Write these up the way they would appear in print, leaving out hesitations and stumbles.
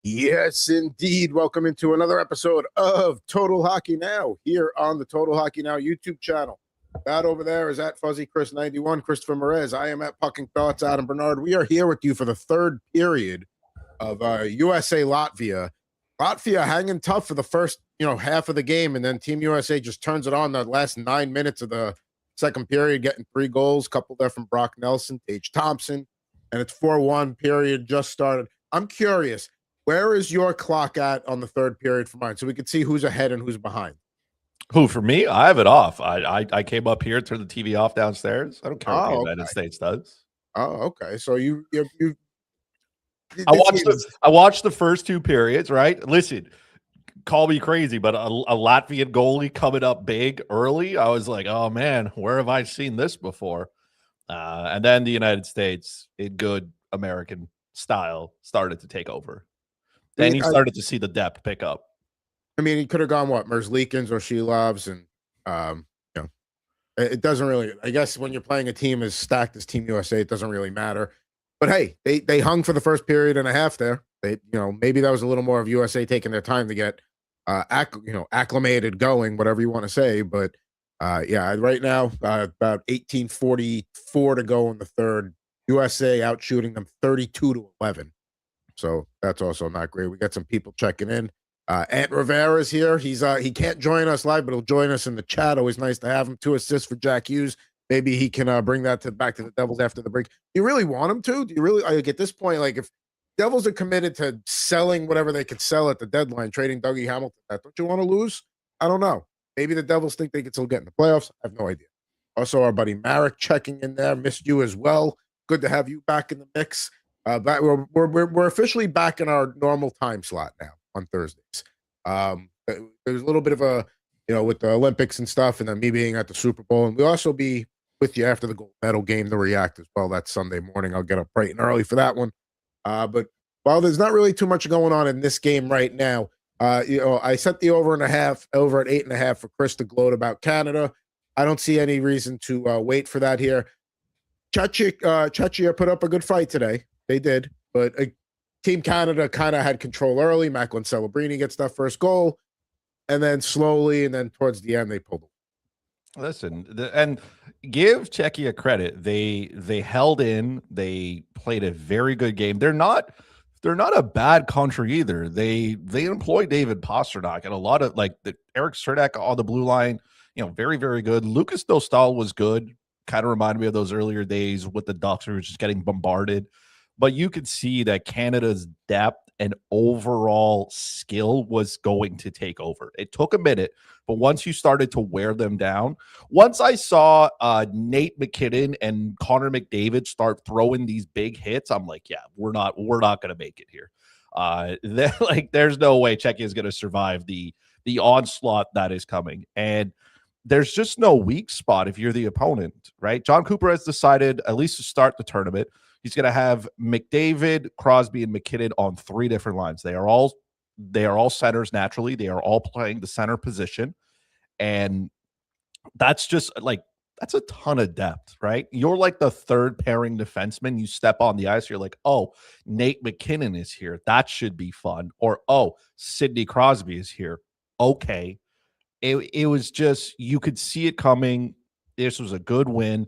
Yes, indeed. Welcome into another episode of Total Hockey Now here on the Total Hockey Now YouTube channel. That over there is at Fuzzy Chris 91, Christopher Merez. I am at Pucking Thoughts, Adam Bernard. We are here with you for the third period of USA-Latvia. Latvia hanging tough for the first, half of the game, and then Team USA just turns it on the last 9 minutes of the second period, getting 3 goals, couple there from Brock Nelson, Tage Thompson, and it's 4-1 period just started. I'm curious. Where is your clock at on the third period for mine? So we can see who's ahead and who's behind. Who, for me? I have it off. I came up here, turned the TV off downstairs. I don't care what the United States does. Oh, okay. So you I watched the first 2 periods, right? Listen, call me crazy, but a Latvian goalie coming up big early, I was like, oh man, where have I seen this before? And then the United States, in good American style, started to take over. Then he started to see the depth pick up. I mean, he could have gone Merzlikins or Shilovs, and it doesn't really. I guess when you're playing a team as stacked as Team USA, it doesn't really matter. But hey, they hung for the first period and a half there. They, maybe that was a little more of USA taking their time to get, acclimated, going, whatever you want to say. But right now, about 18:44 to go in the third. USA out shooting them 32-11. So that's also not great. We got some people checking in. Ant Rivera's here. He can't join us live, but he'll join us in the chat. Always nice to have him. 2 assists for Jack Hughes. Maybe he can bring that back to the Devils after the break. Do you really want him to? Do you really, at this point, like, if Devils are committed to selling whatever they could sell at the deadline, trading Dougie Hamilton, don't you want to lose? I don't know. Maybe the Devils think they can still get in the playoffs. I have no idea. Also, our buddy Marek checking in there. Missed you as well. Good to have you back in the mix. But we're officially back in our normal time slot now on Thursdays. There's a little bit of a, with the Olympics and stuff, and then me being at the Super Bowl, and we'll also be with you after the gold medal game to react as well. That's Sunday morning. I'll get up bright and early for that one. But while there's not really too much going on in this game right now, I set the over at 8.5 for Chris to gloat about Canada. I don't see any reason to wait for that here. Czechia put up a good fight today. They did, but Team Canada kind of had control early. Macklin Celebrini gets that first goal, and then slowly, and then towards the end, they pulled it. Listen, and give Czechia credit. They held in. They played a very good game. They're not a bad country either. They employ David Pastrnak and a lot of Eric Serdek on the blue line. Very, very good. Lucas Dostal was good. Kind of reminded me of those earlier days with the Ducks, who were just getting bombarded. But you could see that Canada's depth and overall skill was going to take over. It took a minute, but once you started to wear them down, once I saw Nate McKinnon and Connor McDavid start throwing these big hits, I'm like, yeah, we're not going to make it here. There's no way Czechia is going to survive the onslaught that is coming. And there's just no weak spot if you're the opponent, right? John Cooper has decided, at least to start the tournament, he's going to have McDavid, Crosby, and McKinnon on 3 different lines. They are all centers naturally. They are all playing the center position. And that's just that's a ton of depth, right? You're like the third pairing defenseman. You step on the ice, you're like, oh, Nate McKinnon is here. That should be fun. Or, oh, Sidney Crosby is here. Okay. It was just, you could see it coming. This was a good win.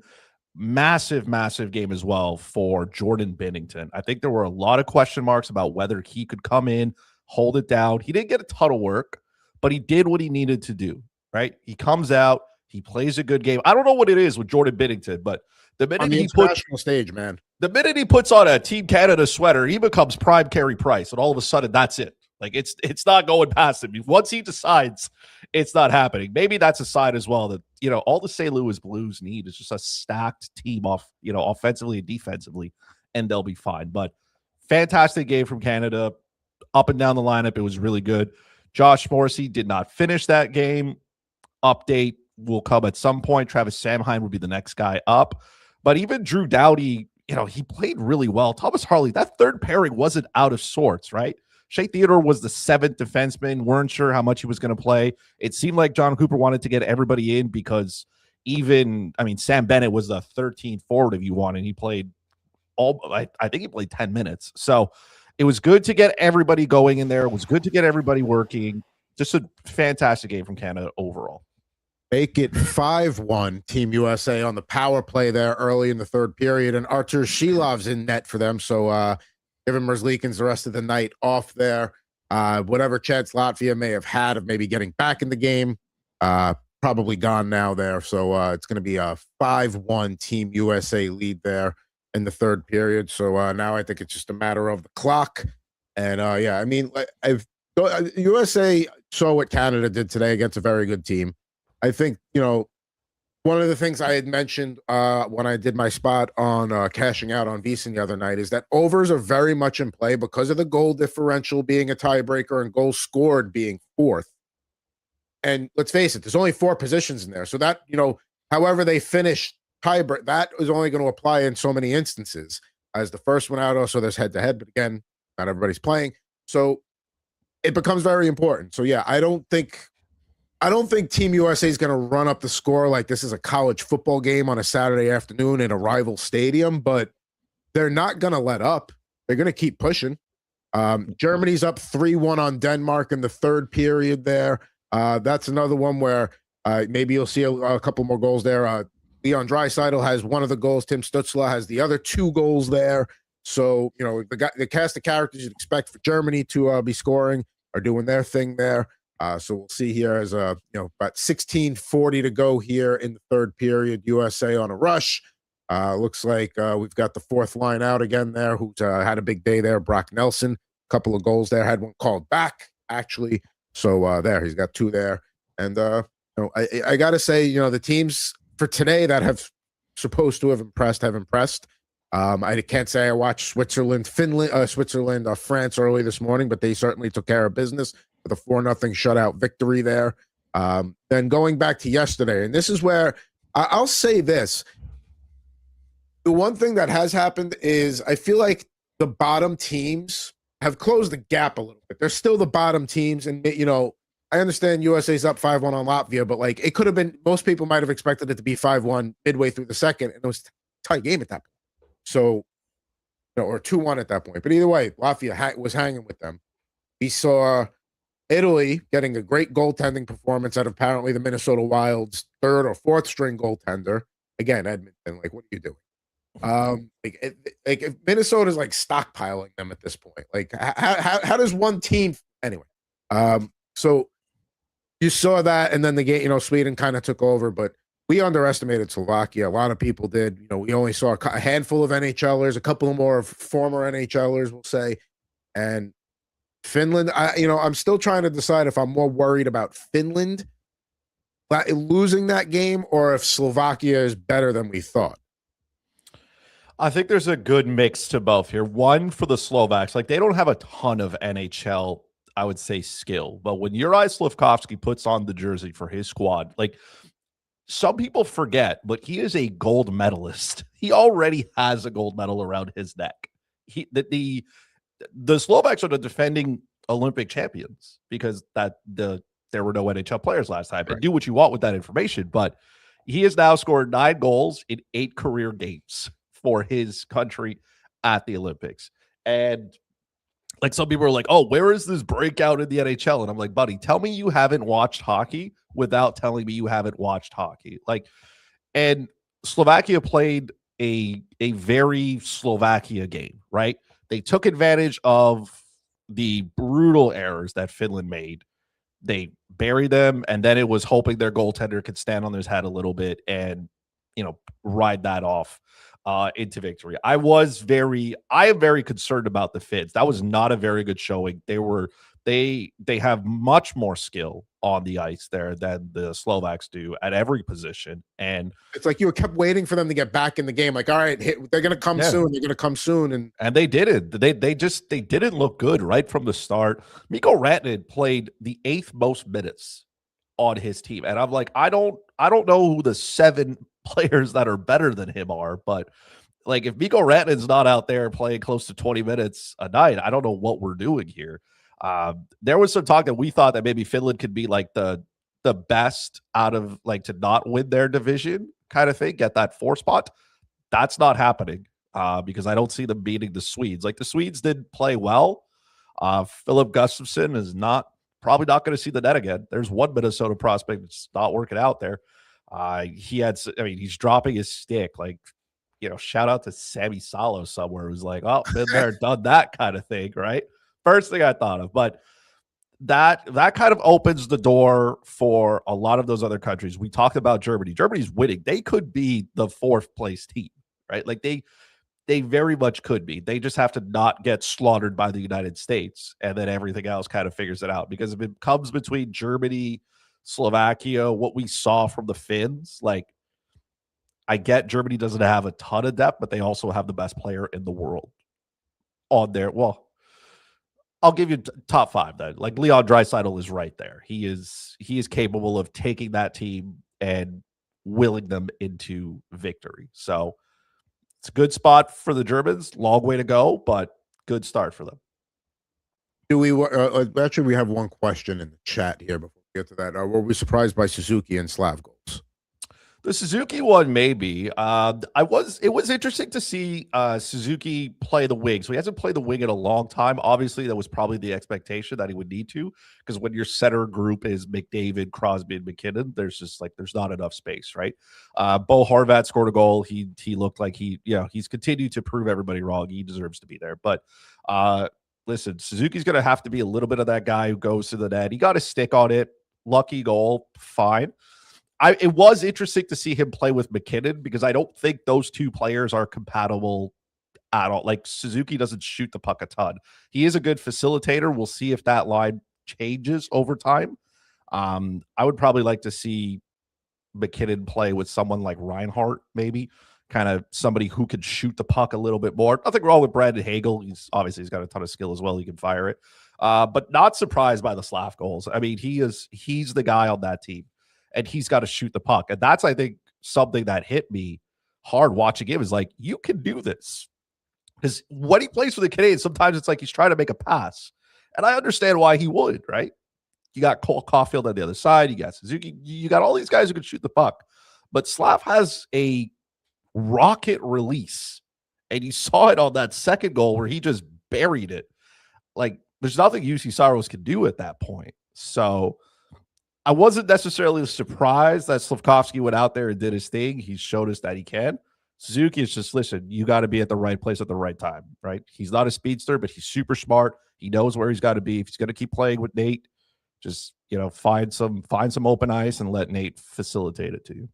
Massive, massive game as well for Jordan Binnington. I think there were a lot of question marks about whether he could come in, hold it down. He didn't get a ton of work, but he did what he needed to do, right? He comes out, he plays a good game. I don't know what it is with Jordan Binnington, but the minute he puts stage, man, the minute he puts on a Team Canada sweater, he becomes prime Carey Price, and all of a sudden, that's it. It's not going past him. Once he decides, it's not happening. Maybe that's a sign as well that, all the St. Louis Blues need is just a stacked team offensively and defensively, and they'll be fine. But fantastic game from Canada. Up and down the lineup, it was really good. Josh Morrissey did not finish that game. Update will come at some point. Travis Samheim will be the next guy up. But even Drew Doughty, he played really well. Thomas Harley, that third pairing wasn't out of sorts, right? Shea Theodore was the 7th defenseman. Weren't sure how much he was going to play. It seemed like John Cooper wanted to get everybody in because Sam Bennett was the 13th forward if you want, and he played I think he played 10 minutes. So it was good to get everybody going in there. It was good to get everybody working. Just a fantastic game from Canada overall. Make it 5-1 Team USA on the power play there early in the third period, and Artur Shilov's in net for them. So giving Merzlikins the rest of the night off there. Whatever chance Latvia may have had of maybe getting back in the game, probably gone now there. So it's going to be a 5-1 Team USA lead there in the third period. So now I think it's just a matter of the clock. And yeah, I mean, USA saw what Canada did today against a very good team. I think, one of the things I had mentioned when I did my spot on cashing out on VSiN the other night is that overs are very much in play because of the goal differential being a tiebreaker and goals scored being fourth. And let's face it, there's only 4 positions in there. So that, however they finish tiebreak, that is only going to apply in so many instances. As the first one out, also there's head-to-head, but again, not everybody's playing. So it becomes very important. So yeah, I don't think Team USA is going to run up the score like this is a college football game on a Saturday afternoon in a rival stadium, but they're not going to let up. They're going to keep pushing. Germany's up 3-1 on Denmark in the third period there. That's another one where maybe you'll see a couple more goals there. Leon Draisaitl has one of the goals. Tim Stützle has the other 2 goals there. So, the cast of characters you'd expect for Germany to be scoring are doing their thing there. So we'll see here as about 16:40 to go here in the third period. USA on a rush. Looks like we've got the fourth line out again there, who's had a big day there. Brock Nelson, a couple of goals there, had one called back actually. So there, he's got 2 there. And I got to say, the teams for today that have supposed to have impressed have impressed. I can't say I watched Switzerland, France early this morning, but they certainly took care of business with a 4-0 shutout victory there. Then going back to yesterday, and this is where I'll say this. The one thing that has happened is I feel like the bottom teams have closed the gap a little bit. They're still the bottom teams, and I understand USA's up 5-1 on Latvia, but like it could have been, most people might have expected it to be 5-1 midway through the second, and it was a tight game at that point. So, or 2-1 at that point. But either way, Latvia was hanging with them. We saw Italy getting a great goaltending performance out of apparently the Minnesota Wild's 3rd or 4th string goaltender. Again, Edmonton, like, what are you doing? If Minnesota's like stockpiling them at this point, like how does one team anyway? So you saw that, and then the game, Sweden kind of took over, but we underestimated Slovakia. A lot of people did. We only saw a handful of NHLers, a couple more of former NHLers, we'll say, and Finland. I'm still trying to decide if I'm more worried about Finland losing that game or if Slovakia is better than we thought. I think there's a good mix to both here. One, for the Slovaks, like they don't have a ton of NHL, I would say, skill. But when Juraj Slafkovsky puts on the jersey for his squad, like some people forget, but he is a gold medalist. He already has a gold medal around his neck. The Slovaks are the defending Olympic champions because there were no NHL players last time. Right. And do what you want with that information, but he has now scored 9 goals in 8 career games for his country at the Olympics. And like some people are like, oh, where is this breakout in the NHL? And I'm like, buddy, tell me you haven't watched hockey without telling me you haven't watched hockey. Like, and Slovakia played a very Slovakia game, right? They took advantage of the brutal errors that Finland made. They buried them, and then it was hoping their goaltender could stand on his head a little bit and, ride that off into victory. I am very concerned about the Finns. That was not a very good showing. They have much more skill on the ice there than the Slovaks do at every position. And it's like you kept waiting for them to get back in the game. Like, all right, they're going to come soon. They're going to come soon. And they didn't. They didn't look good right from the start. Mikko Rantanen played the 8th most minutes on his team. And I'm like, I don't know who the 7 players that are better than him are, but like if Mikko Rantanen's not out there playing close to 20 minutes a night, I don't know what we're doing here. There was some talk that we thought that maybe Finland could be like the best out of like to not win their division kind of thing, get that 4 spot. That's not happening. because I don't see them beating the Swedes. Like the Swedes did play well. Philip Gustafsson is probably not going to see the net again. There's one Minnesota prospect that's not working out there. He's dropping his stick. Like, shout out to Sammy Salo somewhere who's like, oh, been there, done that kind of thing, right? First thing I thought of, but that kind of opens the door for a lot of those other countries. We talked about Germany. Germany's winning. They could be the 4th place team, right? Like they very much could be. They just have to not get slaughtered by the United States, and then everything else kind of figures it out. Because if it comes between Germany, Slovakia, what we saw from the Finns, like I get Germany doesn't have a ton of depth, but they also have the best player in the world on there. Well, I'll give you top 5 then. Like Leon Draisaitl is right there. He is capable of taking that team and willing them into victory. So it's a good spot for the Germans. Long way to go, but good start for them. Do we actually we have one question in the chat here before we get to that. Were we surprised by Suzuki and Slav goals? The Suzuki one, maybe. It was interesting to see Suzuki play the wing. So he hasn't played the wing in a long time. Obviously, that was probably the expectation that he would need to, because when your center group is McDavid, Crosby, and McKinnon, there's not enough space, right? Bo Horvat scored a goal. He looked like he's continued to prove everybody wrong. He deserves to be there. But listen, Suzuki's going to have to be a little bit of that guy who goes to the net. He got a stick on it. Lucky goal. Fine. It was interesting to see him play with McKinnon, because I don't think those two players are compatible at all. Like Suzuki doesn't shoot the puck a ton. He is a good facilitator. We'll see if that line changes over time. I would probably like to see McKinnon play with someone like Reinhart, maybe kind of somebody who could shoot the puck a little bit more. Nothing wrong with Brandon Hagel. He's got a ton of skill as well. He can fire it. But not surprised by the Slav goals. I mean, he's the guy on that team, and he's got to shoot the puck. And that's, I think, something that hit me hard watching him is like, you can do this. Because when he plays for the Canadiens, sometimes it's like he's trying to make a pass. And I understand why he would, right? You got Cole Caulfield on the other side. You got Suzuki. You got all these guys who can shoot the puck. But Slav has a rocket release. And you saw it on that second goal where he just buried it. Like, there's nothing UC Saros can do at that point. So I wasn't necessarily surprised that Slafkovsky went out there and did his thing. He showed us that he can. Suzuki is just, listen, you got to be at the right place at the right time, right? He's not a speedster, but he's super smart. He knows where he's got to be. If he's going to keep playing with Nate, just, find some open ice and let Nate facilitate it to you.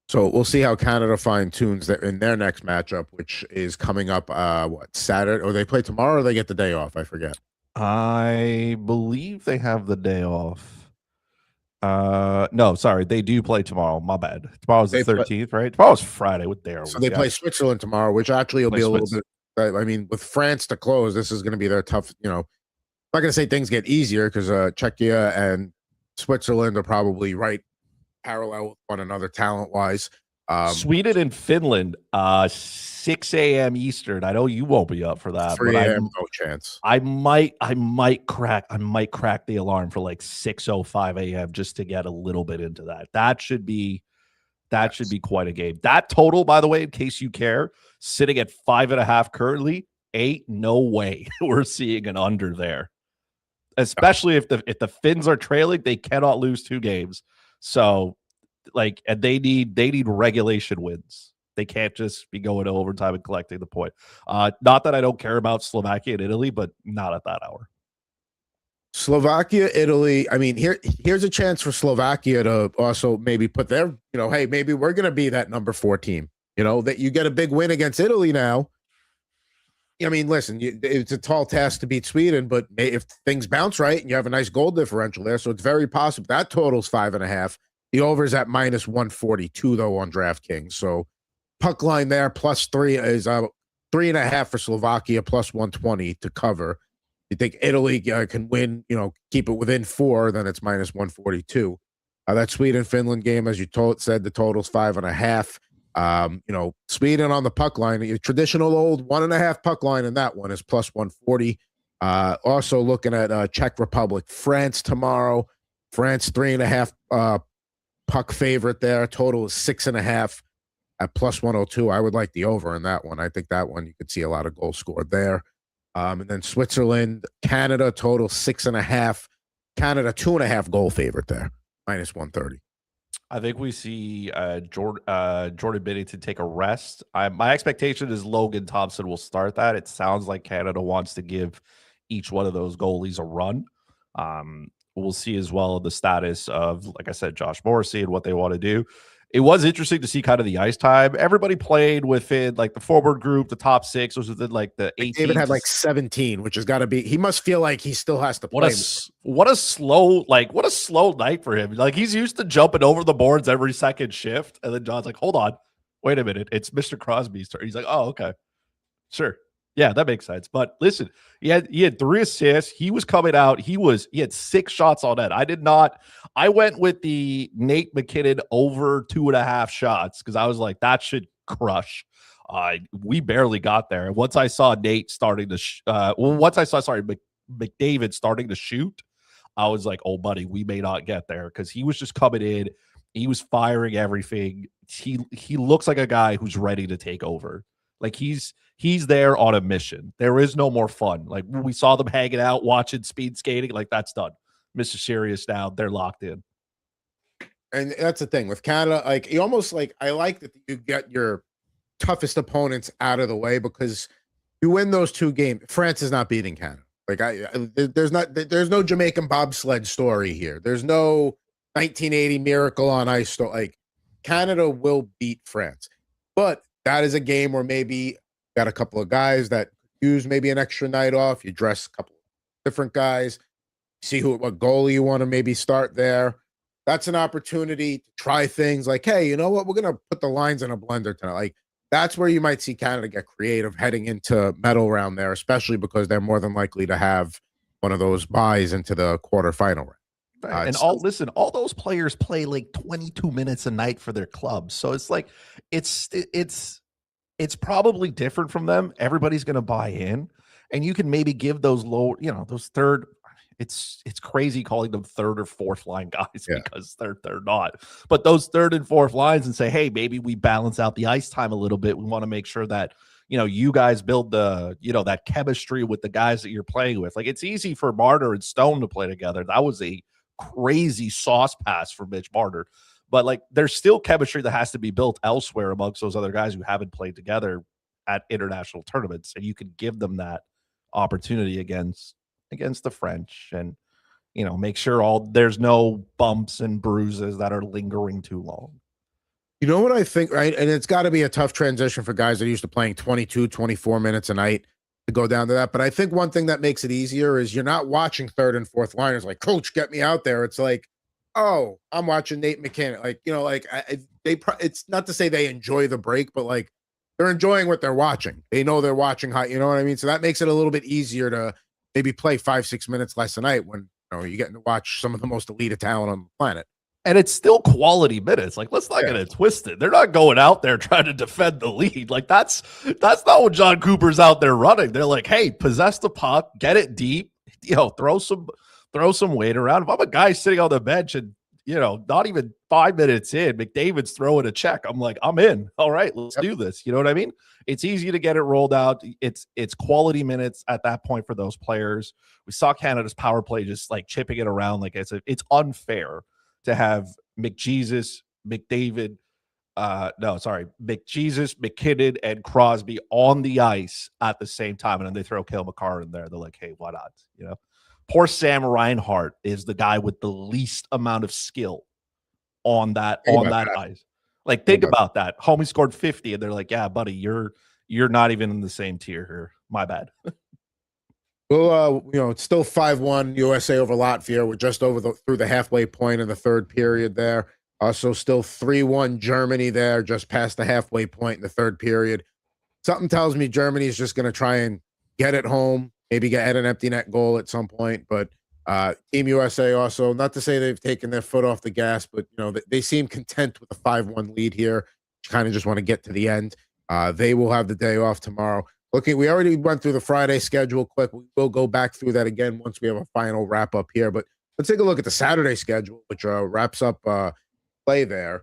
So we'll see how Canada fine-tunes that in their next matchup, which is coming up, Saturday? Or they play tomorrow, or they get the day off? I forget. I believe they have the day off. No, sorry, they do play tomorrow. My bad. Tomorrow's the 13th, right? Tomorrow's Friday with Darryl. So they play Switzerland tomorrow, which actually will be a little bit. I mean, with France to close, this is going to be their tough. I'm not going to say things get easier, because Czechia and Switzerland are probably right parallel with one another talent-wise. Sweden and Finland, 6 a.m. Eastern. I know you won't be up for that. 3 a.m. No chance. I might crack the alarm for like 6:05 a.m. just to get a little bit into that. That should be quite a game. That total, by the way, in case you care, sitting at 5.5 currently. Ain't no way we're seeing an under there. Especially if the Finns are trailing, they cannot lose 2 games. So, and they need regulation wins. They can't just be going to overtime and collecting the point. Not that I don't care about Slovakia and Italy, but not at that hour. Slovakia, Italy. I mean, here's a chance for Slovakia to also maybe put their, hey, maybe we're going to be that number 4 team. That you get a big win against Italy now. I mean, listen, it's a tall task to beat Sweden, but if things bounce right and you have a nice goal differential there, so it's very possible. That total's 5.5. The over's at -142 though on DraftKings. So puck line there +3 is 3.5 for Slovakia, +120 to cover. You think Italy can win, keep it within 4, then it's -142. That Sweden-Finland game, as you said, the total's 5.5. Sweden on the puck line, your traditional old 1.5 puck line in that one is +140. Also looking at Czech Republic, France tomorrow. France 3.5 puck favorite there. Total is 6.5. at plus 102. I would like the over in that one. I think that one you could see a lot of goals scored there. And then Switzerland, Canada, total 6.5. Canada 2.5 goal favorite there, minus 130. I think we see Jordan Binnington take a rest. My expectation is Logan Thompson will start that. It sounds like Canada wants to give each one of those goalies a run. We'll see as well the status of, like I said, Josh Morrissey and what they want to do. It was interesting to see kind of the ice time. Everybody played within like the forward group, the top six was within like the 18. David had like 17, which has got to be. He must feel like he still has to play. What a slow night for him. Like he's used to jumping over the boards every second shift, and then John's like, "Hold on, wait a minute, it's Mr. Crosby's turn." He's like, "Oh, okay, sure." Yeah, that makes sense. But listen, he had 3 assists. He was coming out. He had 6 shots on net. I went with the Nate McKinnon over 2.5 shots because I was like, that should crush. We barely got there. Once I saw Nate starting to McDavid starting to shoot, I was like, oh buddy, we may not get there because he was just coming in. He was firing everything. He looks like a guy who's ready to take over. Like he's there on a mission. There is no more fun. Like we saw them hanging out, watching speed skating. Like that's done. Mr. Serious now. They're locked in. And that's the thing with Canada. Like you almost like I like that you get your toughest opponents out of the way because you win those 2 games. France is not beating Canada. Like there's no Jamaican bobsled story here. There's no 1980 Miracle on Ice story. Like Canada will beat France, but that is a game where maybe got a couple of guys that use maybe an extra night off. You dress a couple of different guys, see what goalie you want to maybe start there. That's an opportunity to try things like, hey, you know what? We're going to put the lines in a blender tonight. Like that's where you might see Canada get creative heading into medal round there, especially because they're more than likely to have one of those buys into the quarterfinal round. And all those players play like 22 minutes a night for their clubs. So it's like, it's probably different from them. Everybody's going to buy in and you can maybe give those low, those third, it's crazy calling them third or fourth line guys because they're not, but those third and fourth lines and say, hey, maybe we balance out the ice time a little bit. We want to make sure that, you guys build the, that chemistry with the guys that you're playing with. Like it's easy for Marner and Stone to play together. That was a crazy sauce pass for Mitch Marner, but like there's still chemistry that has to be built elsewhere amongst those other guys who haven't played together at international tournaments, and you can give them that opportunity against the French and make sure there's no bumps and bruises that are lingering too long. You know what I think, right? And it's got to be a tough transition for guys that are used to playing 22, 24 minutes a night to go down to that. But I think one thing that makes it easier is you're not watching third and fourth liners like, coach, get me out there. It's like, oh, I'm watching Nate McKinnon. Like, it's not to say they enjoy the break, but like they're enjoying what they're watching. They know they're watching high, you know what I mean? So that makes it a little bit easier to maybe play 5-6 minutes less a night when you're getting to watch some of the most elite talent on the planet. And it's still quality minutes. Like, let's not get it twisted. They're not going out there trying to defend the lead. Like, that's not what John Cooper's out there running. They're like, hey, possess the puck, get it deep, throw some weight around. If I'm a guy sitting on the bench and not even 5 minutes in, McDavid's throwing a check, I'm like, I'm in. All right, let's do this. You know what I mean? It's easy to get it rolled out. It's quality minutes at that point for those players. We saw Canada's power play just like chipping it around. Like it's unfair to have McJesus, McDavid, McKinnon, and Crosby on the ice at the same time. And then they throw Cale Makar in there. They're like, hey, why not? Poor Sam Reinhart is the guy with the least amount of skill on that ice. Like, think about that. Homie scored 50, and they're like, yeah, buddy, you're not even in the same tier here. My bad. Well, it's still 5-1 USA over Latvia. We're just through the halfway point in the third period there. Also, still 3-1 Germany there, just past the halfway point in the third period. Something tells me Germany is just going to try and get it home, maybe get an empty net goal at some point. But Team USA also, not to say they've taken their foot off the gas, but they seem content with a 5-1 lead here. Kind of just want to get to the end. They will have the day off tomorrow. We already went through the Friday schedule quick. We'll go back through that again once we have a final wrap up here. But let's take a look at the Saturday schedule, which wraps up play there.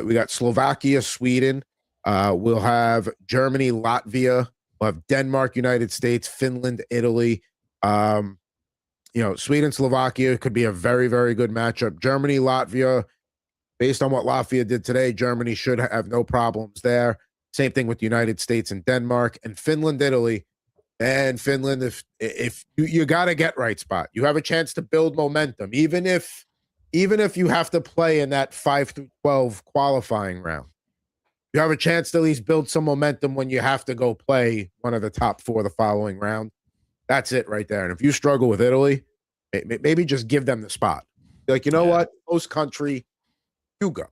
We got Slovakia, Sweden, We'll have Germany, Latvia. We'll have Denmark, United States, Finland, Italy. Sweden, Slovakia could be a very, very good matchup. Germany, Latvia, based on what Latvia did today, Germany should have no problems there. Same thing with the United States and Denmark. And Finland, Italy. And Finland, if you got to get right spot, you have a chance to build momentum, even if you have to play in that 5-12 qualifying round. You have a chance to at least build some momentum when you have to go play one of the top 4 the following round. That's it right there. And if you struggle with Italy, maybe just give them the spot. Like, you know what? Host country, you go.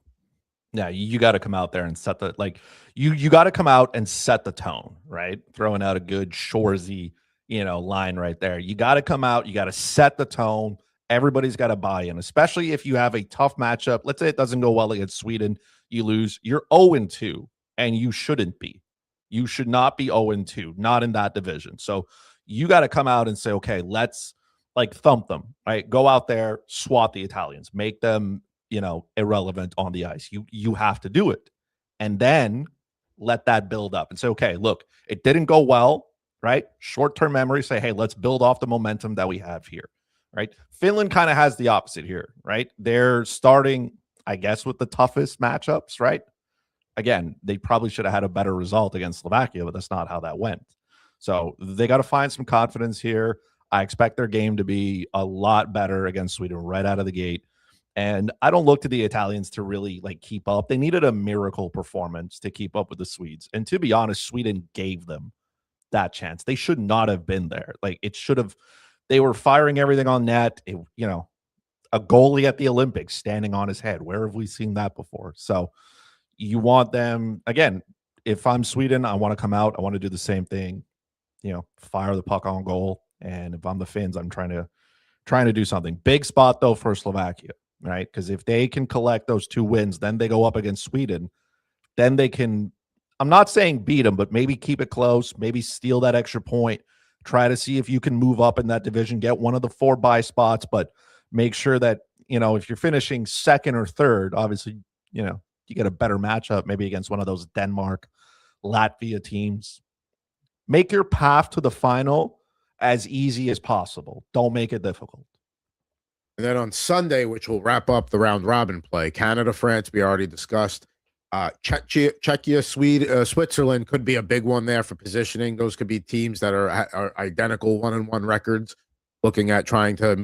Yeah, you got to come out there and set the you got to come out and set the tone, right? Throwing out a good Shoresy, line right there. You got to come out, you got to set the tone. Everybody's got to buy in, especially if you have a tough matchup. Let's say it doesn't go well against Sweden, you lose. You're 0-2, and you shouldn't be. You should not be 0-2, not in that division. So you got to come out and say, okay, let's thump them, right? Go out there, swat the Italians, make them irrelevant on the ice. You have to do it. And then let that build up and say, okay, look, it didn't go well, right? Short-term memory, say, hey, let's build off the momentum that we have here, right? Finland kind of has the opposite here, right? They're starting, I guess, with the toughest matchups, right? Again, they probably should have had a better result against Slovakia, but that's not how that went. So they got to find some confidence here. I expect their game to be a lot better against Sweden right out of the gate. And I don't look to the Italians to really keep up. They needed a miracle performance to keep up with the Swedes. And to be honest, Sweden gave them that chance. They should not have been there. It should have, they were firing everything on net. A goalie at the Olympics standing on his head. Where have we seen that before? So you want them, again, if I'm Sweden, I want to come out. I want to do the same thing, fire the puck on goal. And if I'm the Finns, I'm trying to do something. Big spot, though, for Slovakia. Right? Because if they can collect those 2 wins, then they go up against Sweden. Then they can, I'm not saying beat them, but maybe keep it close, maybe steal that extra point, try to see if you can move up in that division, get one of the 4 bye spots, but make sure that, if you're finishing second or third, obviously, you get a better matchup, maybe against one of those Denmark, Latvia teams. Make your path to the final as easy as possible. Don't make it difficult. And then on Sunday, which will wrap up the round robin play, Canada, France, we already discussed. Czechia, Switzerland could be a big one there for positioning. Those could be teams that are identical 1-1 records, looking at trying to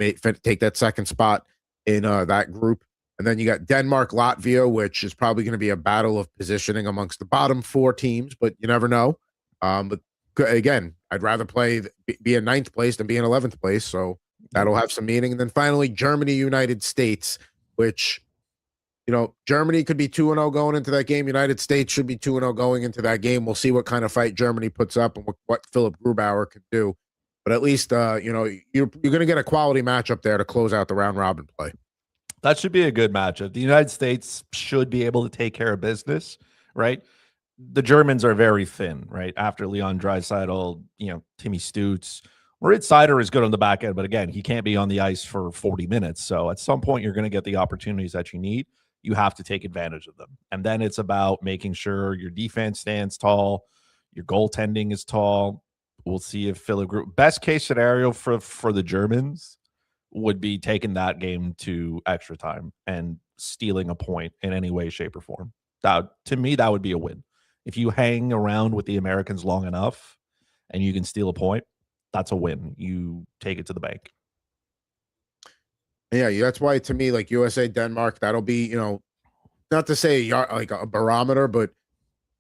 take that second spot in that group. And then you got Denmark, Latvia, which is probably going to be a battle of positioning amongst the bottom 4 teams, but you never know. But again, I'd rather be in 9th place than be in 11th place. So that'll have some meaning. And then finally, Germany, United States, which, Germany could be 2-0 going into that game. United States should be 2-0 going into that game. We'll see what kind of fight Germany puts up and what Philip Grubauer can do. But at least, you're going to get a quality matchup there to close out the round robin play. That should be a good matchup. The United States should be able to take care of business, right? The Germans are very thin, right? After Leon Draisaitl, Timmy Stutz, Moritz Seider is good on the back end, but again, he can't be on the ice for 40 minutes. So at some point, you're going to get the opportunities that you need. You have to take advantage of them. And then it's about making sure your defense stands tall, your goaltending is tall. We'll see if Philip Group, best case scenario for the Germans would be taking that game to extra time and stealing a point in any way, shape, or form. To me, that would be a win. If you hang around with the Americans long enough and you can steal a point, that's a win. You take it to the bank. Yeah, that's why to me, USA, Denmark, that'll be, not to say a barometer, but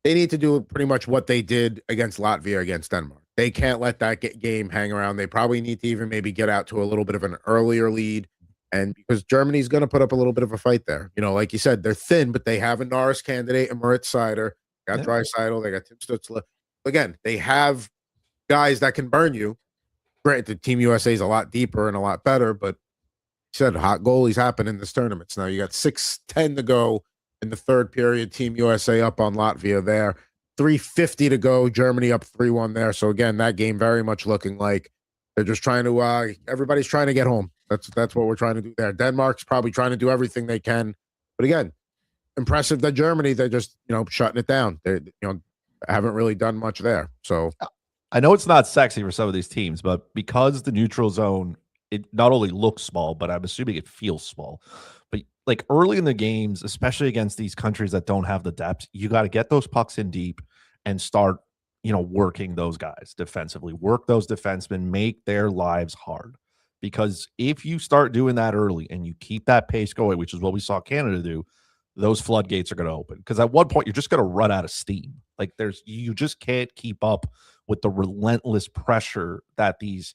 they need to do pretty much what they did against Latvia against Denmark. They can't let that game hang around. They probably need to even maybe get out to a little bit of an earlier lead. And because Germany's going to put up a little bit of a fight there. Like you said, they're thin, but they have a Norris candidate and Moritz Seider. They got Draisaitl. They got Tim Stützle. Again, they have guys that can burn you. Granted, Team USA is a lot deeper and a lot better, but said hot goalies happen in this tournament. Now you got 6:10 to go in the 3rd period. Team USA up on Latvia there. 3:50 to go. Germany up 3-1 there. So again, that game very much looking like they're just trying to. Everybody's trying to get home. That's what we're trying to do there. Denmark's probably trying to do everything they can, but again, impressive that Germany, they're just, shutting it down. They, haven't really done much there. So I know it's not sexy for some of these teams, but because the neutral zone, it not only looks small, but I'm assuming it feels small. But like early in the games, especially against these countries that don't have the depth, you got to get those pucks in deep and start, working those guys defensively, work those defensemen, make their lives hard. Because if you start doing that early and you keep that pace going, which is what we saw Canada do, those floodgates are going to open. Because at one point, you're just going to run out of steam. Like you just can't keep up with the relentless pressure that these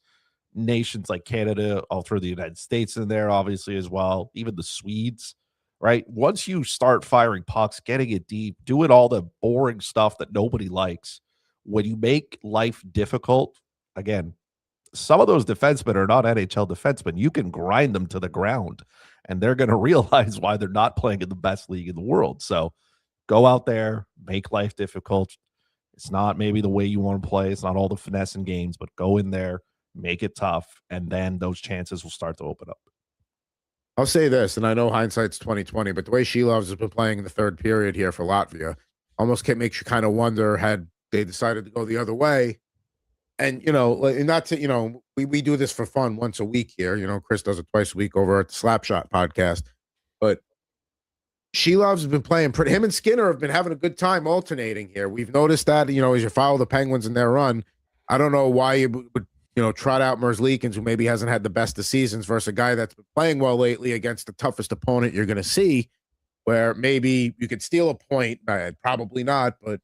nations like Canada, I'll throw the United States in there, obviously, as well, even the Swedes, right? Once you start firing pucks, getting it deep, doing all the boring stuff that nobody likes, when you make life difficult, again, some of those defensemen are not NHL defensemen. You can grind them to the ground, and they're going to realize why they're not playing in the best league in the world. So go out there, make life difficult. It's not maybe the way you want to play. It's not all the finesse in games, but go in there, make it tough, and then those chances will start to open up. I'll say this, and I know hindsight's 2020, but the way Shelovs has been playing in the third period here for Latvia almost makes you kind of wonder, had they decided to go the other way. And, not to, we do this for fun once a week here. Chris does it twice a week over at the Slapshot podcast. But Shelovs has been playing pretty. Him and Skinner have been having a good time alternating here. We've noticed that, as you follow the Penguins in their run. I don't know why you would, trot out Mercymerry, who maybe hasn't had the best of seasons, versus a guy that's been playing well lately against the toughest opponent you're going to see, where maybe you could steal a point. Probably not, but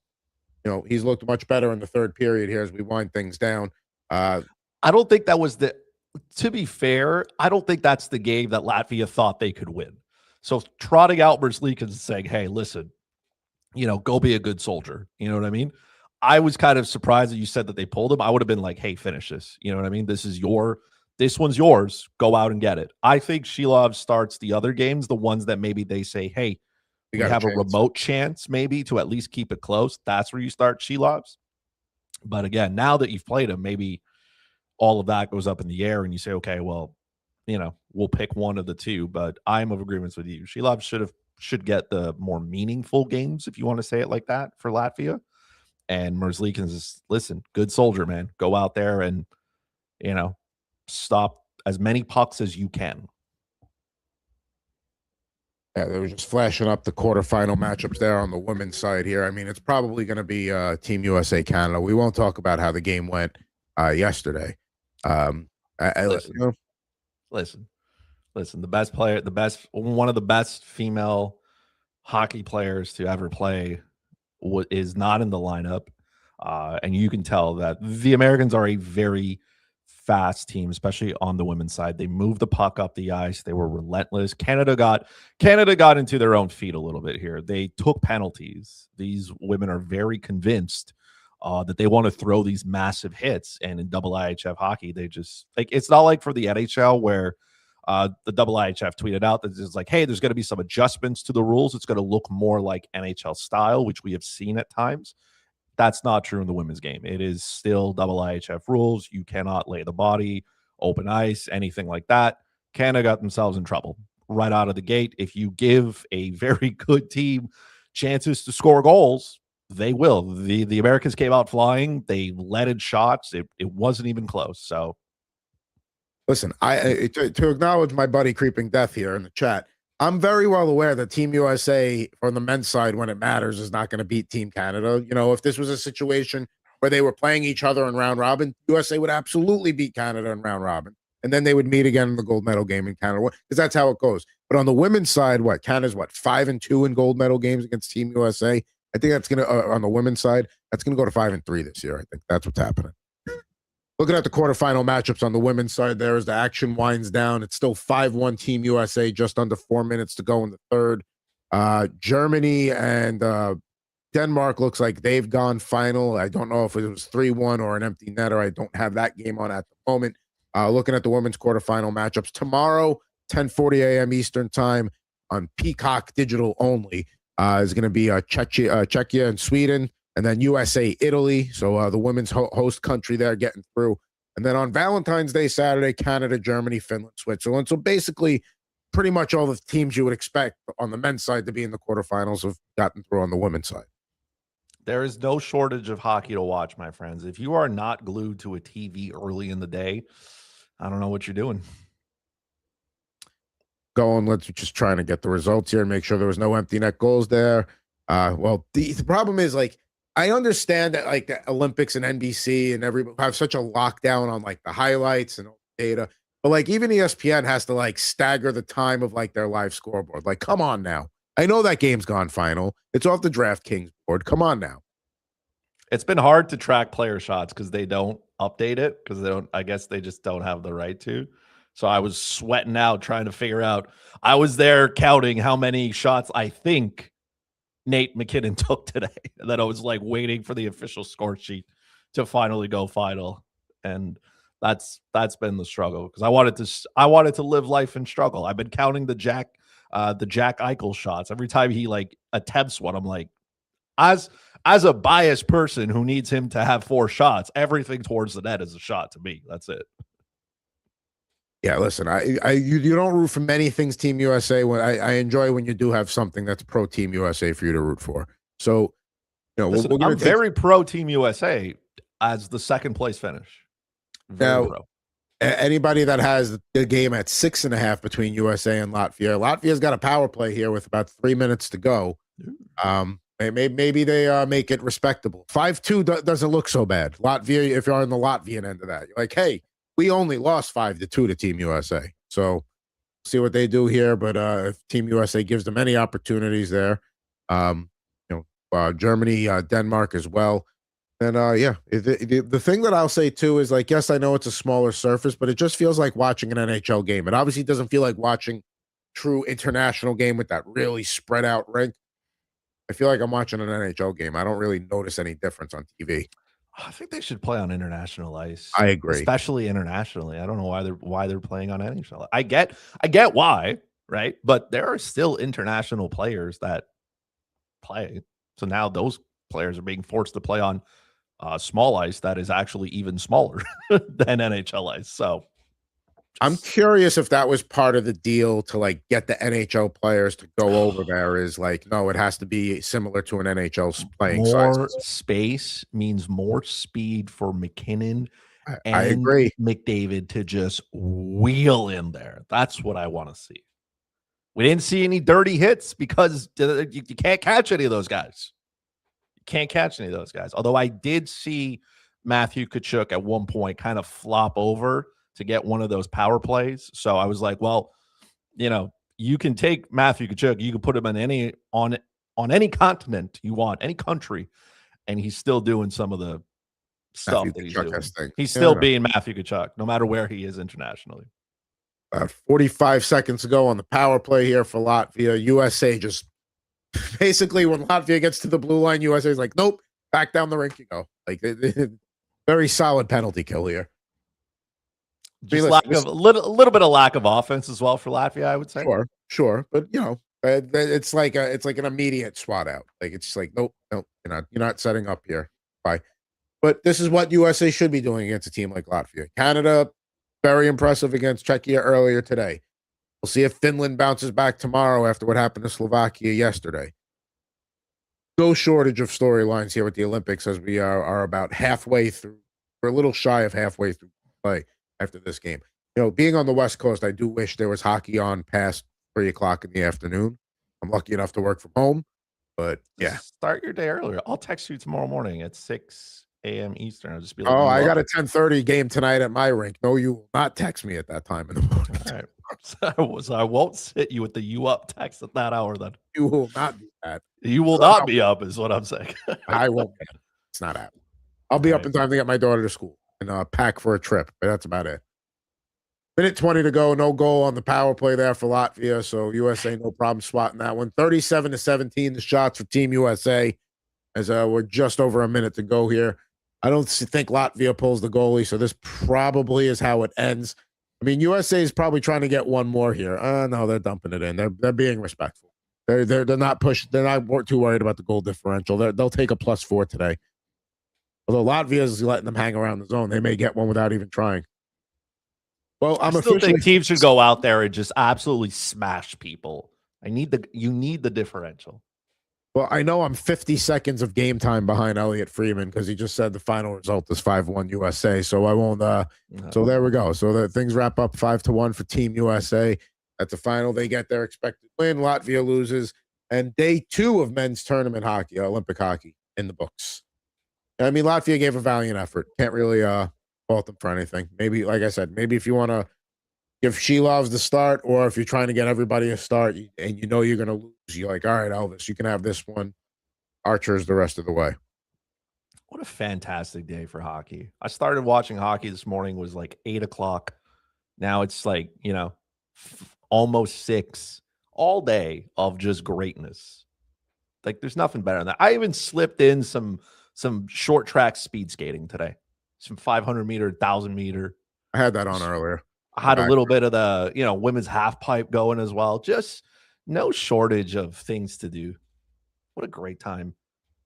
he's looked much better in the third period here as we wind things down. I don't think that was to be fair, I don't think that's the game that Latvia thought they could win. So trotting out Mercymerry and saying, hey, listen, go be a good soldier. You know what I mean? I was kind of surprised that you said that they pulled him. I would have been like, hey, finish this. You know what I mean? This one's yours. Go out and get it. I think Shelov starts the other games, the ones that maybe they say, hey, we have a remote chance maybe to at least keep it close. That's where you start Shelovs. But again, now that you've played him, maybe all of that goes up in the air and you say, okay, well, we'll pick one of the two. But I'm of agreements with you. Shelov should get the more meaningful games, if you want to say it like that, for Latvia. And Mercymerry is, listen, good soldier, man. Go out there and, stop as many pucks as you can. Yeah, they were just flashing up the quarterfinal matchups there on the women's side here. I mean, it's probably going to be Team USA Canada. We won't talk about how the game went yesterday. Listen, the best player, one of the best female hockey players to ever play is not in the lineup. And you can tell that the Americans are a very fast team, especially on the women's side. They moved the puck up the ice. They were relentless. Canada got into their own feet a little bit here. They took penalties. These women are very convinced that they want to throw these massive hits. And in double IHF hockey, they just it's not like for the NHL where the double IHF tweeted out that it's like, hey, there's going to be some adjustments to the rules. It's going to look more like NHL style, which we have seen at times. That's not true in the women's game. It is still double IHF rules. You cannot lay the body, open ice, anything like that. Canada got themselves in trouble right out of the gate. If you give a very good team chances to score goals, they will. The Americans came out flying. They let in shots. It wasn't even close. So, listen, to acknowledge my buddy Creeping Death here in the chat, I'm very well aware that Team USA on the men's side, when it matters, is not going to beat Team Canada. If this was a situation where they were playing each other in round robin, USA would absolutely beat Canada in round robin. And then they would meet again in the gold medal game in Canada, because that's how it goes. But on the women's side, Canada's 5-2 in gold medal games against Team USA. I think that's going to, on the women's side, that's going to go to 5-3 this year. I think that's what's happening. Looking at the quarterfinal matchups on the women's side, there as the action winds down. It's still 5-1 Team USA, just under 4 minutes to go in the third. Germany and Denmark looks like they've gone final. I don't know if it was 3-1 or an empty netter. I don't have that game on at the moment. Looking at the women's quarterfinal matchups tomorrow, 10:40 a.m. Eastern time on Peacock Digital only, is going to be Czechia and Sweden. And then USA, Italy. So the women's host country there getting through. And then on Valentine's Day, Saturday, Canada, Germany, Finland, Switzerland. So basically pretty much all the teams you would expect on the men's side to be in the quarterfinals have gotten through on the women's side. There is no shortage of hockey to watch, my friends. If you are not glued to a TV early in the day, I don't know what you're doing. Let's just trying to get the results here and make sure there was no empty net goals there. Well, the problem is, like, I understand that like the Olympics and NBC and everybody have such a lockdown on like the highlights and data, but like even ESPN has to like stagger the time of like their live scoreboard. Like, come on now. I know that game's gone final. It's off the DraftKings board. Come on now. It's been hard to track player shots because they don't update it because they don't. I guess they just don't have the right to. So I was sweating out trying to figure out. I was there counting how many shots I think Nate McKinnon took today. And then I was like waiting for the official score sheet to finally go final. And that's been the struggle because I wanted to live life in struggle. I've been counting the Jack Eichel shots. Every time he like attempts one, I'm like, as a biased person who needs him to have 4 shots, everything towards the net is a shot to me. That's it. Yeah, listen, you don't root for many things Team USA. When I enjoy when you do have something that's pro Team USA for you to root for. So, listen, I'm very pro Team USA as the second place finish. Very pro. Anybody that has the game at 6.5 between USA and Latvia, Latvia's got a power play here with about 3 minutes to go. Maybe they make it respectable. 5-2 doesn't look so bad. Latvia, if you're on the Latvian end of that, you're like, hey, we only lost 5-2 to Team USA. So see what they do here. But if Team USA gives them any opportunities there, Germany, Denmark as well. And the thing that I'll say too is like, yes, I know it's a smaller surface, but it just feels like watching an NHL game. It obviously doesn't feel like watching true international game with that really spread out rink. I feel like I'm watching an NHL game. I don't really notice any difference on TV. I think they should play on international ice. I agree, especially internationally. I don't know why they're playing on NHL. I get why, right? But there are still international players that play. So now those players are being forced to play on small ice that is actually even smaller than NHL ice. So I'm curious if that was part of the deal to like get the NHL players to go over there. Is like, no, it has to be similar to an NHL playing more size. Space means more speed for McKinnon and I agree. McDavid to just wheel in there. That's what I want to see. We didn't see any dirty hits because you can't catch any of those guys. You can't catch any of those guys. Although I did see Matthew Tkachuk at one point kind of flop over to get one of those power plays. So I was like, well, you can take Matthew Tkachuk, you can put him in on any continent you want, any country, and he's still doing some of the stuff that he's doing. He's still being Matthew Tkachuk, no matter where he is internationally. 45 seconds ago on the power play here for Latvia. USA just basically, when Latvia gets to the blue line, USA is like, nope, back down the rink you go. Like, very solid penalty kill here. Just a little bit of lack of offense as well for Latvia, I would say. Sure, but it's like an immediate swat out. Like, it's just like, nope, you're not setting up here. Bye. But this is what USA should be doing against a team like Latvia. Canada, very impressive against Czechia earlier today. We'll see if Finland bounces back tomorrow after what happened to Slovakia yesterday. No shortage of storylines here with the Olympics as we are about halfway through. We're a little shy of halfway through play after this game. Being on the West Coast, I do wish there was hockey on past 3:00 in the afternoon. I'm lucky enough to work from home, but yeah. Start your day earlier. I'll text you tomorrow morning at 6 a.m. Eastern. I'll just be like, I got a 10:30 game tonight at my rink. No, you will not text me at that time in the morning. All right. So I won't sit you with the you up text at that hour then. You will not do that. You will not be up is what I'm saying. I won't. It's not happening. I'll be up in time to get my daughter to school and pack for a trip, but that's about it. Minute 20 to go. No goal on the power play there for Latvia. So USA, no problem swatting that one. 37-17, the shots for Team USA as we're just over a minute to go here. I don't think Latvia pulls the goalie, so this probably is how it ends. I mean, USA is probably trying to get one more here. No, they're dumping it in. They're being respectful. They're not pushing. They're not too worried about the goal differential. They'll take a +4 today. Although Latvia is letting them hang around the zone, they may get one without even trying. Well, I I'm still officially think teams should go out there and just absolutely smash people. You need the differential. Well, I know I'm 50 seconds of game time behind Elliot Freeman because he just said the final result is 5-1 USA. So I won't. So there we go. So the things wrap up 5-1 for Team USA. At the final, they get their expected win. Latvia loses, and day 2 of men's tournament hockey, Olympic hockey, in the books. I mean, Latvia gave a valiant effort. Can't really fault them for anything. Maybe, like I said, maybe if you want to give Shilovs the start, or if you're trying to get everybody a start and you know you're going to lose, you're like, all right, Elvis, you can have this one. Archer's the rest of the way. What a fantastic day for hockey. I started watching hockey this morning, was like 8 o'clock. Now it's like, almost 6, all day of just greatness. Like there's nothing better than that. I even slipped in some short track speed skating today. Some 500-meter, 1,000-meter. I had that on earlier. I had a little bit of the, women's half pipe going as well. Just no shortage of things to do. What a great time.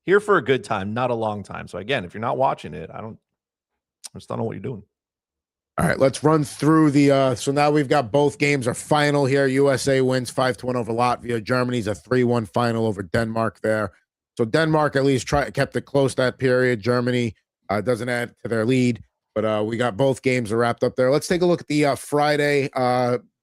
Here for a good time, not a long time. So again, if you're not watching it, I just don't know what you're doing. All right, let's run through the so now we've got both games are final here. USA wins 5-1 over Latvia. Germany's a 3-1 final over Denmark there. So Denmark at least kept it close that period. Germany doesn't add to their lead, but we got both games are wrapped up there. Let's take a look at the Friday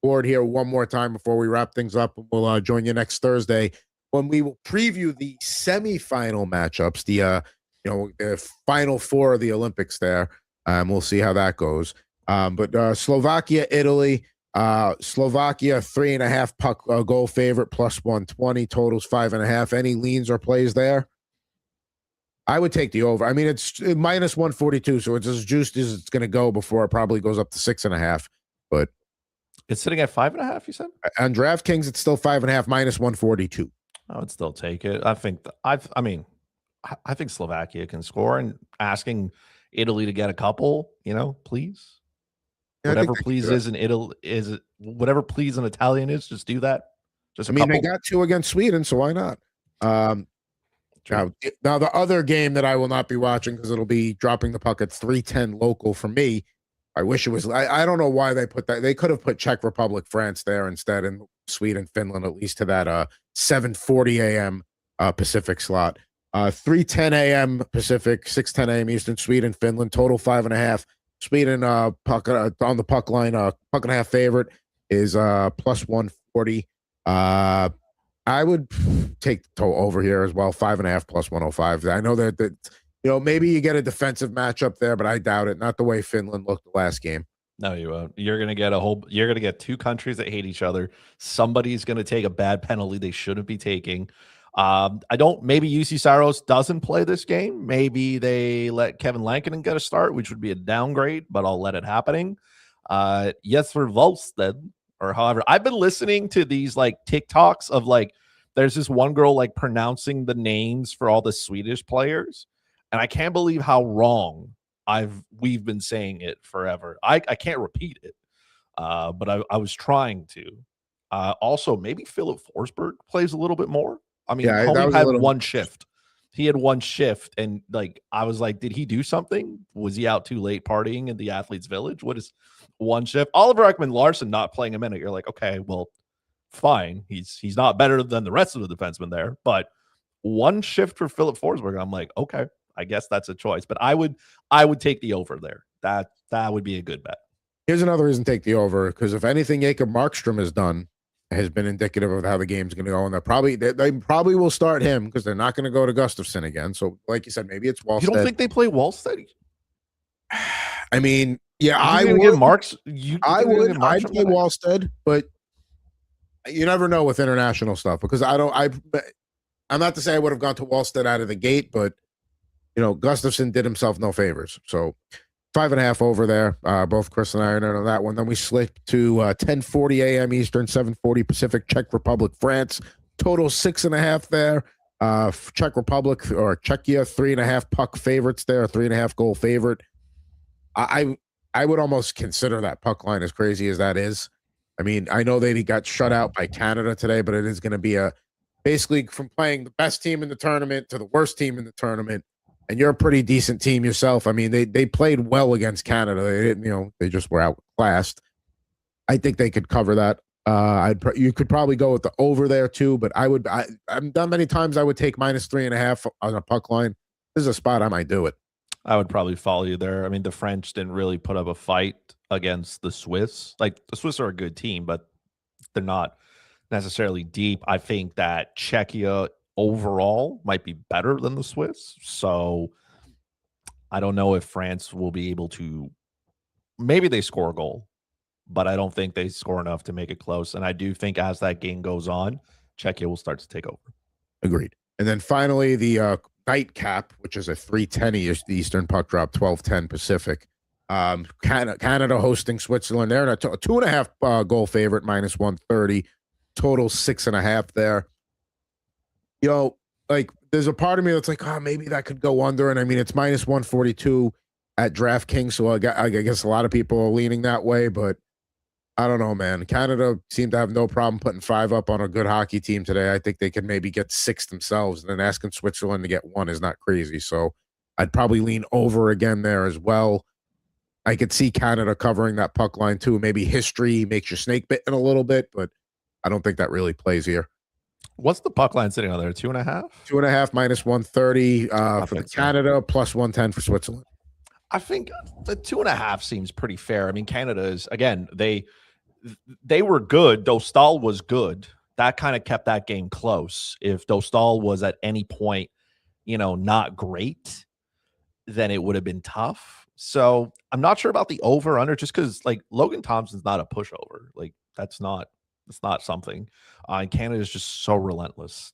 board here one more time before we wrap things up. We'll join you next Thursday when we will preview the semifinal matchups, the final 4 of the Olympics there. We'll see how that goes. But Slovakia, Italy, Slovakia 3.5 puck goal favorite plus 120, totals 5.5. Any leans or plays there? I would take the over. I mean, it's minus 142, so it's as juiced as it's going to go before it probably goes up to 6.5. But it's sitting at 5.5. You said on DraftKings, it's still 5.5 minus 142. I would still take it. I think I think Slovakia can score, and asking Italy to get a couple, please. Yeah, whatever please is in Italy is whatever please in Italian is, just do that. Just they got 2 against Sweden, so why not? Now the other game that I will not be watching because it'll be dropping the puck at 3:10 local for me. I wish it was. I don't know why they put that. They could have put Czech Republic, France there instead, and Sweden, Finland at least to that 7:40 a.m. Pacific slot. 3:10 a.m. Pacific, 6:10 a.m. Eastern. Sweden, Finland, total 5.5. Sweden puck on the puck line, puck and a half favorite is plus 140. I would take the total over here as well, 5.5 plus 105. I know that maybe you get a defensive matchup there, but I doubt it. Not the way Finland looked the last game. No, you won't. You're gonna get 2 countries that hate each other. Somebody's gonna take a bad penalty they shouldn't be taking. Maybe UC Saros doesn't play this game. Maybe they let Kevin Lankinen get a start, which would be a downgrade, but I'll let it happening. Jesper Volsted, or however, I've been listening to these like TikToks of like, there's this one girl like pronouncing the names for all the Swedish players, and I can't believe how wrong we've been saying it forever. I can't repeat it, but I was trying to. Also, maybe Philip Forsberg plays a little bit more. I mean, yeah, Homie had one shift. He had one shift, and like I was like, did he do something? Was he out too late partying in the Athletes Village? What is one shift? Oliver Ekman-Larsson not playing a minute. You're like, okay, well, fine. He's not better than the rest of the defensemen there, but one shift for Philip Forsberg. I'm like, okay, I guess that's a choice. But I would take the over there. That would be a good bet. Here's another reason to take the over, because if anything Jacob Markstrom has been indicative of how the game's going to go, and they probably will start him because they're not going to go to Gustafsson again. So, like you said, maybe it's Wallstead. You don't think they play Wallstead? I mean, yeah, I would. I'd play Wallstead, but you never know with international stuff because I'm not to say I would have gone to Wallstead out of the gate, but Gustafsson did himself no favors. So 5.5 over there. Both Chris and I are on that one. Then we slip to 10:40 a.m. Eastern, 7:40 Pacific. Czech Republic, France. Total 6.5 there. Czech Republic or Czechia 3.5 puck favorites there. 3.5 goal favorite. I would almost consider that puck line, as crazy as that is. I mean, I know they got shut out by Canada today, but it is going to be basically from playing the best team in the tournament to the worst team in the tournament. And you're a pretty decent team yourself. I mean, they played well against Canada. They didn't, they just were outclassed. I think they could cover that. You could probably go with the over there too, but I'm done many times. I would take -3.5 on a puck line. This is a spot I might do it. I would probably follow you there. I mean, the French didn't really put up a fight against the Swiss. Like, the Swiss are a good team, but they're not necessarily deep. I think that Czechia overall might be better than the Swiss. So I don't know if France will be able to. Maybe they score a goal, but I don't think they score enough to make it close. And I do think as that game goes on, Czechia will start to take over. Agreed. And then finally, the nightcap, which is a 3:10 Eastern puck drop, 12:10 Pacific. Canada hosting Switzerland. They're a 2.5 goal favorite, -130. Total 6.5 there. Like, there's a part of me that's like, maybe that could go under. And I mean, it's -142 at DraftKings, so I guess a lot of people are leaning that way, but I don't know, man. Canada seemed to have no problem putting 5 up on a good hockey team today. I think they could maybe get 6 themselves, and then asking Switzerland to get 1 is not crazy. So I'd probably lean over again there as well. I could see Canada covering that puck line too. Maybe history makes you snake bitten a little bit, but I don't think that really plays here. What's the puck line sitting on there? 2.5? 2.5 -130 for the Canada, +110 for Switzerland. I think the 2.5 seems pretty fair. I mean, Canada is, again, they were good. Dostal was good. That kind of kept that game close. If Dostal was at any point, not great, then it would have been tough. So I'm not sure about the over under, just because like Logan Thompson's not a pushover. Like, that's not something. And Canada is just so relentless,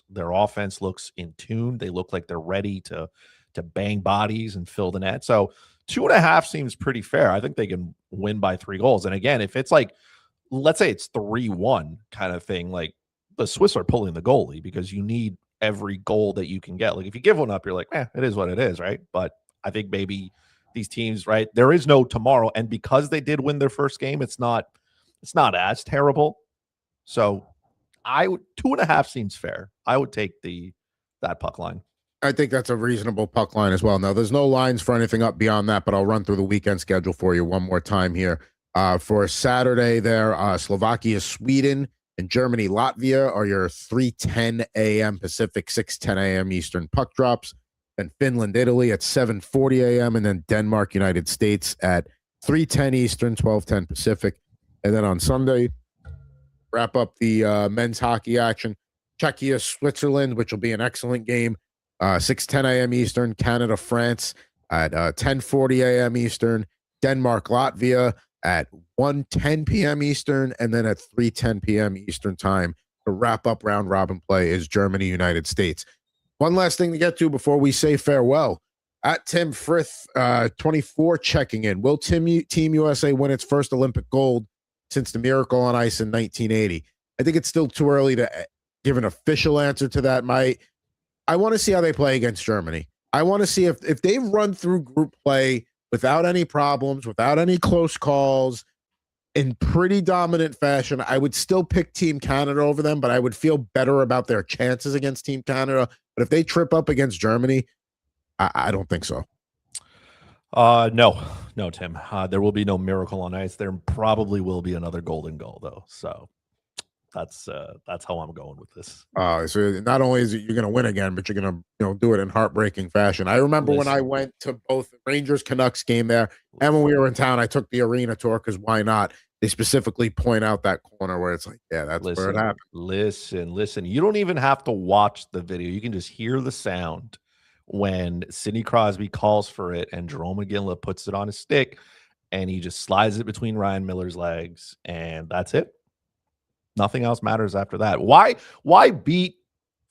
Their offense looks in tune. They look like they're ready to bang bodies and fill the net. So 2.5 seems pretty fair. I think they can win by 3 goals. And again, if it's like, let's say it's 3-1 kind of thing, like, the Swiss are pulling the goalie because you need every goal that you can get. Like, if you give one up, you're like, it is what it is, right? But I think maybe these teams, right, there is no tomorrow. And because they did win their first game, it's not as terrible. So 2.5 seems fair. I would take that puck line. I think that's a reasonable puck line as well. Now, there's no lines for anything up beyond that, but I'll run through the weekend schedule for you one more time here. For Saturday there, Slovakia, Sweden, and Germany, Latvia are your 3:10 a.m. Pacific, 6:10 a.m. Eastern puck drops. Then Finland, Italy at 7:40 a.m. And then Denmark, United States at 3:10 Eastern, 12:10 Pacific. And then on Sunday, wrap up the men's hockey action. Czechia, Switzerland, which will be an excellent game. 6:10 a.m. Eastern. Canada, France at 10:40 a.m. Eastern. Denmark, Latvia at 1:10 p.m. Eastern. And then at 3:10 p.m. Eastern time to wrap up round robin play is Germany, United States. One last thing to get to before we say farewell. At Tim Frith, 24 checking in. Will Team USA win its first Olympic gold since the Miracle on Ice in 1980? I think it's still too early to give an official answer to that. I want to see how they play against Germany. I want to see if they run through group play without any problems, without any close calls, in pretty dominant fashion. I would still pick Team Canada over them, but I would feel better about their chances against Team Canada. But if they trip up against Germany, I don't think so. No, Tim. There will be no Miracle on Ice. There probably will be another golden goal, though. So that's how I'm going with this. So not only is it you're going to win again, but you're going to do it in heartbreaking fashion. I remember when I went to both the Rangers Canucks game there, and when we were in town, I took the arena tour because why not? They specifically point out that corner where it's like, yeah, that's where it happened. Listen. You don't even have to watch the video. You can just hear the sound when Sidney Crosby calls for it and Jerome McGinley puts it on his stick and he just slides it between Ryan Miller's legs, and that's it. Nothing else matters after that. Why beat,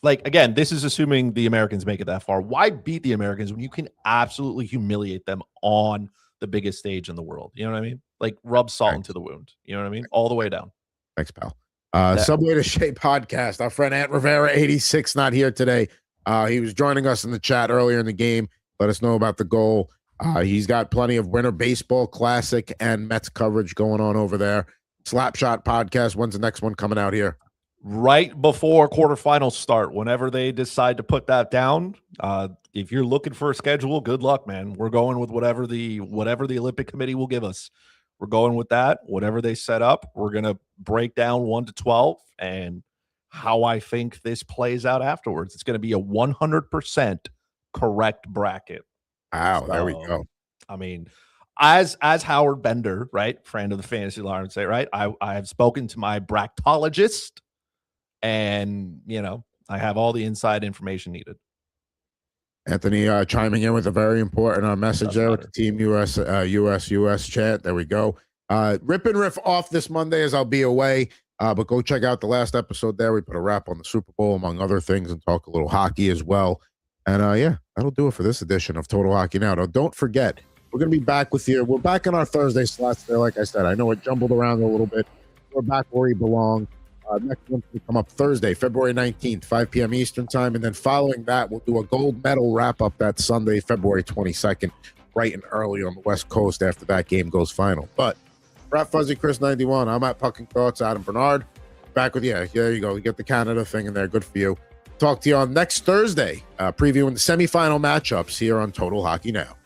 like, again, this is assuming the Americans make it that far. Why beat the Americans when you can absolutely humiliate them on the biggest stage in the world? You know what I mean? Like, rub salt into the wound. You know what I mean? All the way down. Thanks, pal. Subway to Shea podcast. Our friend Ant Rivera 86 not here today. He was joining us in the chat earlier in the game. Let us know about the goal. He's got plenty of Winter Baseball Classic and Mets coverage going on over there. Slapshot podcast. When's the next one coming out here? Right before quarterfinals start. Whenever they decide to put that down. If you're looking for a schedule, good luck, man. We're going with whatever the Olympic Committee will give us. We're going with that. Whatever they set up, we're going to break down 1 to 12 and how I think this plays out afterwards. It's going to be a 100% correct bracket. Wow, there we go. I mean, as Howard Bender, right, friend of the Fantasy Alarm, say, right, I have spoken to my bracketologist, and I have all the inside information needed. Anthony chiming in with a very important message there with the Team US chat. There we go. Rip and riff off this Monday as I'll be away. But go check out the last episode there. We put a wrap on the Super Bowl, among other things, and talk a little hockey as well. And yeah, that'll do it for this edition of Total Hockey Now. Now, don't forget, we're going to be back with you. We're back on our Thursday slots there. Like I said, I know it jumbled around a little bit. We're back where we belong. Next one will come up Thursday, February 19th, 5 p.m. Eastern time. And then following that, we'll do a gold medal wrap-up that Sunday, February 22nd, bright and early on the West Coast after that game goes final. But for at Fuzzy Chris 91, I'm at Pucking Thoughts, Adam Bernard. Back with you. There you go. You get the Canada thing in there. Good for you. Talk to you on next Thursday, previewing the semifinal matchups here on Total Hockey Now.